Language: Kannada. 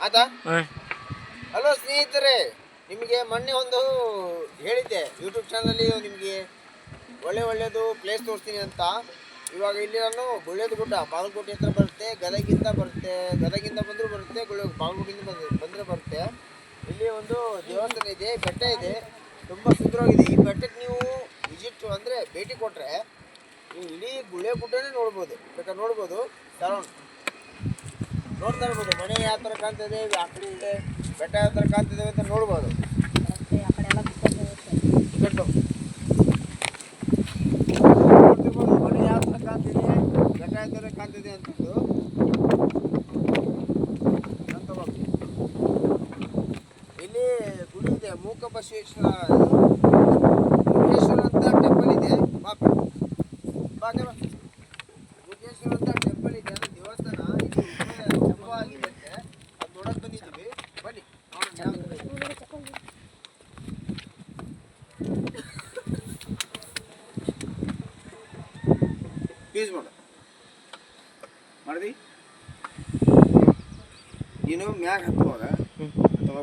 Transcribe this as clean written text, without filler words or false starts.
ಆಯ್ತಾ? ಹಲೋ ಸ್ನೇಹಿತರೆ, ನಿಮಗೆ ಮೊನ್ನೆ ಒಂದು ಹೇಳಿದ್ದೆ ಯೂಟ್ಯೂಬ್ ಚಾನಲಲ್ಲಿ ನಿಮಗೆ ಒಳ್ಳೆಯದು ಪ್ಲೇಸ್ ತೋರಿಸ್ತೀನಿ ಅಂತ. ಇವಾಗ ಇಲ್ಲಿ ನಾನು ಗುಳ್ಳೆದ ಗುಡ್ಡ ಬಾಗಲಕೋಟೆ ಹತ್ರ ಬರುತ್ತೆ, ಗದಗಿಂದ ಬಂದರೂ ಬರುತ್ತೆ, ಬಾಗಲಕೋಟೆಯಿಂದ ಬಂದರೆ ಬರುತ್ತೆ. ಇಲ್ಲಿ ಒಂದು ದೇವಸ್ಥಾನ ಇದೆ, ಬೆಟ್ಟ ಇದೆ, ತುಂಬ ಸುಂದರವಾಗಿದೆ. ಈ ಬೆಟ್ಟಕ್ಕೆ ನೀವು ಅಂದರೆ ಭೇಟಿ ಕೊಟ್ಟರೆ ನೀವು ಇಡೀ ಗುಳ್ಳೆ ಗುಡ್ಡನೇ ನೋಡ್ಬೋದು. ಬೇಕಾದ್ರೆ ನೋಡ್ಬೋದು, ಸರೌಂಡ್ ನೋಡ್ತಾ ಇರ್ಬೋದು. ಮನೆ ಯಾವ ಥರ ಕಾಣ್ತದೆ, ಆ ಕಡೆ ಇದೆ ಬೆಟ್ಟ ಯಾವ ಥರ ಕಾಣ್ತಿದೆ ಅಂತ ನೋಡ್ಬೋದು. ನೋಡ್ತಿರ್ಬೋದು ಮನೆ ಯಾವ ಥರ ಕಾಣ್ತಿದೆ, ಬೆಟ್ಟ ಯಾವ ಥರ ಕಾಣ್ತಿದೆ ಅಂತಂದು. ಇಲ್ಲಿ ಗುಡಿ ಇದೆ, ಮೂಕ ಬಸವೇಶ್ವರ ಅಂತ ಟೆಂಪಲ್ ಇದೆ. ಮುರುಡೇಶ್ವರ ಅಂತ ಟೆಂಪಲ್ ಇದೆ, ಅದು ದೇವಸ್ಥಾನ. ಇದು ಆಗಿದೆ, ಅದು ನೋಡಕ್ ಬಂದಿದ್ದೀವಿ. ಬನ್ನಿ ಯೂಸ್ ಮಾಡಿದಿ ನೀನು ಮ್ಯಾಗ ಹತ್ತುವಾಗ ಅಥವಾ